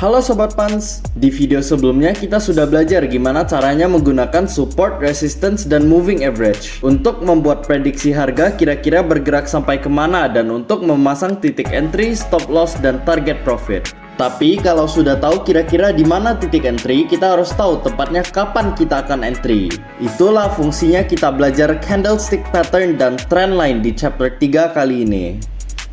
Halo Sobat Pans, di video sebelumnya kita sudah belajar gimana caranya menggunakan support, resistance, dan moving average untuk membuat prediksi harga kira-kira bergerak sampai kemana dan untuk memasang titik entry, stop loss, dan target profit. Tapi kalau sudah tahu kira-kira di mana titik entry, kita harus tahu tepatnya kapan kita akan entry. Itulah fungsinya kita belajar candlestick pattern dan trend line di chapter 3 kali ini.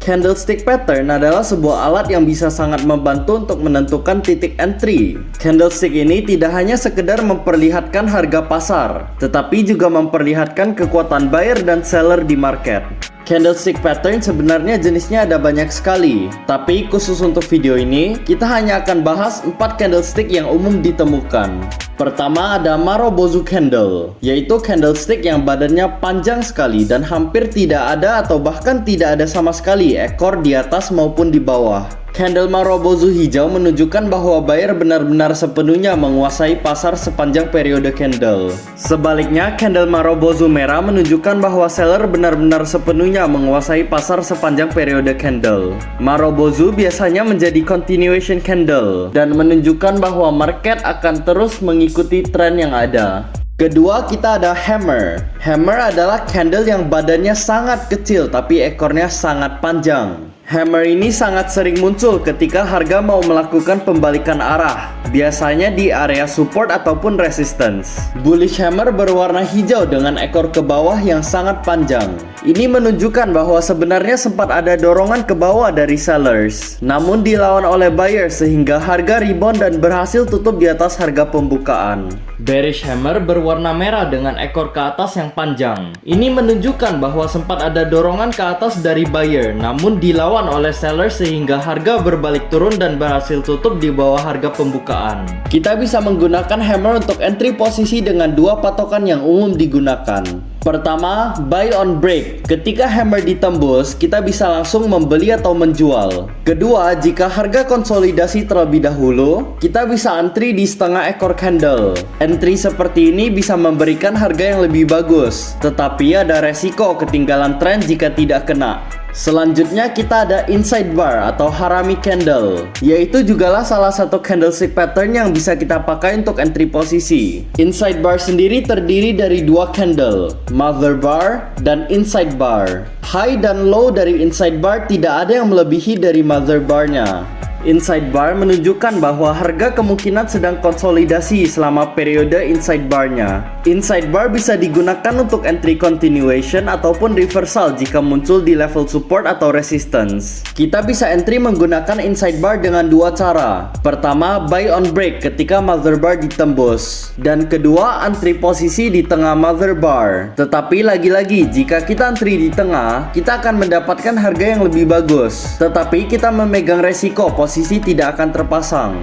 Candlestick pattern adalah sebuah alat yang bisa sangat membantu untuk menentukan titik entry. Candlestick ini tidak hanya sekedar memperlihatkan harga pasar, tetapi juga memperlihatkan kekuatan buyer dan seller di market. Candlestick pattern sebenarnya jenisnya ada banyak sekali, tapi khusus untuk video ini, kita hanya akan bahas 4 candlestick yang umum ditemukan. Pertama ada Marubozu candle, yaitu candlestick yang badannya panjang sekali dan hampir tidak ada atau bahkan tidak ada sama sekali ekor di atas maupun di bawah. Candle Marubozu hijau menunjukkan bahwa buyer benar-benar sepenuhnya menguasai pasar sepanjang periode candle. Sebaliknya, candle Marubozu merah menunjukkan bahwa seller benar-benar sepenuhnya menguasai pasar sepanjang periode candle. Marubozu biasanya menjadi continuation candle dan menunjukkan bahwa market akan terus mengikuti tren yang ada. Kedua, kita ada hammer. Hammer adalah candle yang badannya sangat kecil tapi ekornya sangat panjang. Hammer ini sangat sering muncul ketika harga mau melakukan pembalikan arah, biasanya di area support ataupun resistance. Bullish hammer berwarna hijau dengan ekor ke bawah yang sangat panjang. Ini menunjukkan bahwa sebenarnya sempat ada dorongan ke bawah dari sellers, namun dilawan oleh buyer sehingga harga rebound dan berhasil tutup di atas harga pembukaan. Bearish hammer berwarna merah dengan ekor ke atas yang panjang. Ini menunjukkan bahwa sempat ada dorongan ke atas dari buyer, namun dilawan oleh seller sehingga harga berbalik turun dan berhasil tutup di bawah harga pembukaan. Kita bisa menggunakan hammer untuk entry posisi dengan dua patokan yang umum digunakan. Pertama, buy on break. Ketika hammer ditembus, kita bisa langsung membeli atau menjual. Kedua, jika harga konsolidasi terlebih dahulu, kita bisa entry di setengah ekor candle. Entry seperti ini bisa memberikan harga yang lebih bagus, tetapi ada resiko ketinggalan tren jika tidak kena. Selanjutnya kita ada inside bar atau harami candle, yaitu jugalah salah satu candlestick pattern yang bisa kita pakai untuk entry posisi. Inside bar sendiri terdiri dari dua candle, mother bar dan inside bar. High dan low dari inside bar tidak ada yang melebihi dari mother barnya. Inside bar menunjukkan bahwa harga kemungkinan sedang konsolidasi selama periode inside barnya. Inside bar bisa digunakan untuk entry continuation ataupun reversal jika muncul di level support atau resistance. Kita bisa entry menggunakan inside bar dengan dua cara. Pertama, buy on break ketika mother bar ditembus. Dan kedua, entry posisi di tengah mother bar. Tetapi lagi-lagi, jika kita entry di tengah, kita akan mendapatkan harga yang lebih bagus. Tetapi kita memegang resiko posisi tidak akan terpasang.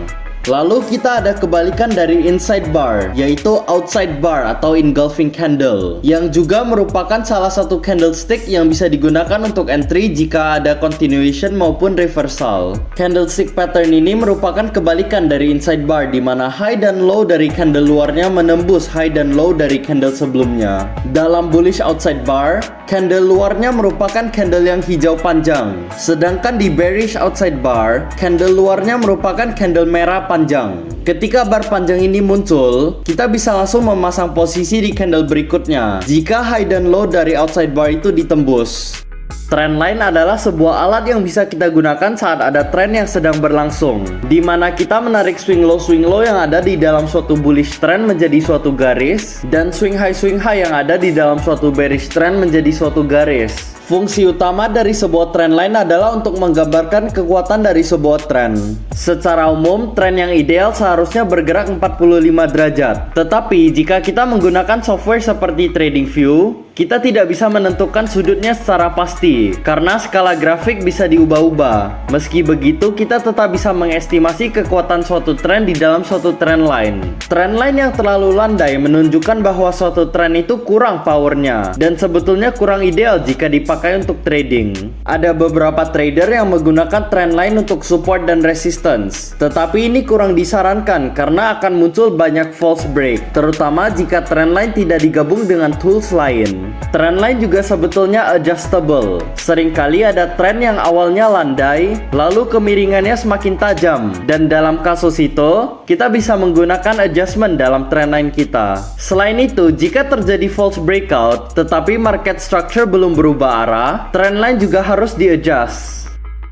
Lalu kita ada kebalikan dari inside bar, yaitu outside bar atau engulfing candle, yang juga merupakan salah satu candlestick yang bisa digunakan untuk entry jika ada continuation maupun reversal. Candlestick pattern ini merupakan kebalikan dari inside bar, di mana high dan low dari candle luarnya menembus high dan low dari candle sebelumnya. Dalam bullish outside bar, candle luarnya merupakan candle yang hijau panjang, sedangkan di bearish outside bar, candle luarnya merupakan candle merah panjang. Ketika bar panjang ini muncul, kita bisa langsung memasang posisi di candle berikutnya jika high dan low dari outside bar itu ditembus. Trend line adalah sebuah alat yang bisa kita gunakan saat ada tren yang sedang berlangsung, di mana kita menarik swing low yang ada di dalam suatu bullish trend menjadi suatu garis, dan swing high yang ada di dalam suatu bearish trend menjadi suatu garis. Fungsi utama dari sebuah trend line adalah untuk menggambarkan kekuatan dari sebuah tren. Secara umum, tren yang ideal seharusnya bergerak 45 derajat. Tetapi, jika kita menggunakan software seperti TradingView, kita tidak bisa menentukan sudutnya secara pasti, karena skala grafik bisa diubah-ubah. Meski begitu, kita tetap bisa mengestimasi kekuatan suatu tren di dalam suatu trend line. Trend line yang terlalu landai menunjukkan bahwa suatu tren itu kurang powernya, dan sebetulnya kurang ideal jika dipakai untuk trading. Ada beberapa trader yang menggunakan trend line untuk support dan resistance, tetapi ini kurang disarankan karena akan muncul banyak false break, terutama jika trend line tidak digabung dengan tools lain. Trendline juga sebetulnya adjustable. Seringkali ada tren yang awalnya landai, lalu kemiringannya semakin tajam, dan dalam kasus itu, kita bisa menggunakan adjustment dalam trendline kita. Selain itu, jika terjadi false breakout, tetapi market structure belum berubah arah, trendline juga harus di-adjust.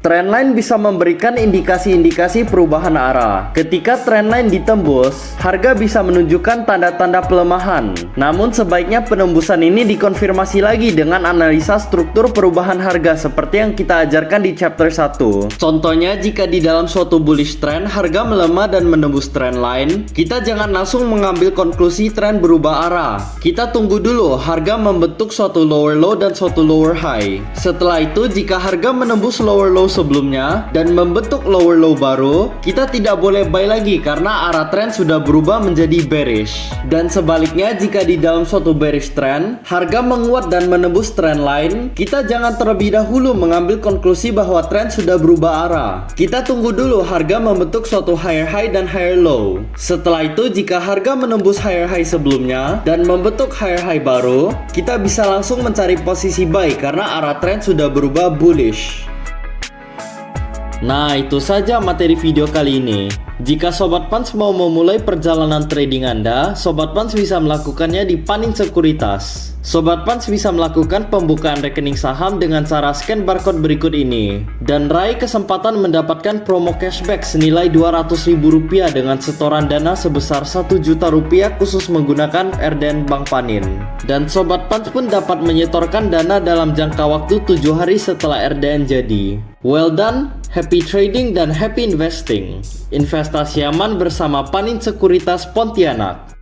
Trendline bisa memberikan indikasi-indikasi perubahan arah. Ketika trendline ditembus, harga bisa menunjukkan tanda-tanda pelemahan. Namun sebaiknya penembusan ini dikonfirmasi lagi dengan analisa struktur perubahan harga seperti yang kita ajarkan di chapter 1. Contohnya, jika di dalam suatu bullish trend harga melemah dan menembus trendline, kita jangan langsung mengambil konklusi tren berubah arah. Kita tunggu dulu harga membentuk suatu lower low dan suatu lower high. Setelah itu, jika harga menembus lower low sebelumnya dan membentuk lower low baru, kita tidak boleh buy lagi karena arah tren sudah berubah menjadi bearish. Dan sebaliknya, jika di dalam suatu bearish trend harga menguat dan menembus trend line, kita jangan terlebih dahulu mengambil konklusi bahwa tren sudah berubah arah. Kita tunggu dulu harga membentuk suatu higher high dan higher low. Setelah itu, jika harga menembus higher high sebelumnya dan membentuk higher high baru, kita bisa langsung mencari posisi buy karena arah tren sudah berubah bullish. Nah, itu saja materi video kali ini. Jika Sobat Pans mau memulai perjalanan trading Anda, Sobat Pans bisa melakukannya di Panin Sekuritas. Sobat Pans bisa melakukan pembukaan rekening saham dengan cara scan barcode berikut ini dan raih kesempatan mendapatkan promo cashback senilai Rp200.000 dengan setoran dana sebesar Rp1.000.000 khusus menggunakan RDN Bank Panin. Dan Sobat Pans pun dapat menyetorkan dana dalam jangka waktu 7 hari setelah RDN jadi. Well done, happy trading dan happy investing. Investasi aman bersama Panin Sekuritas Pontianak.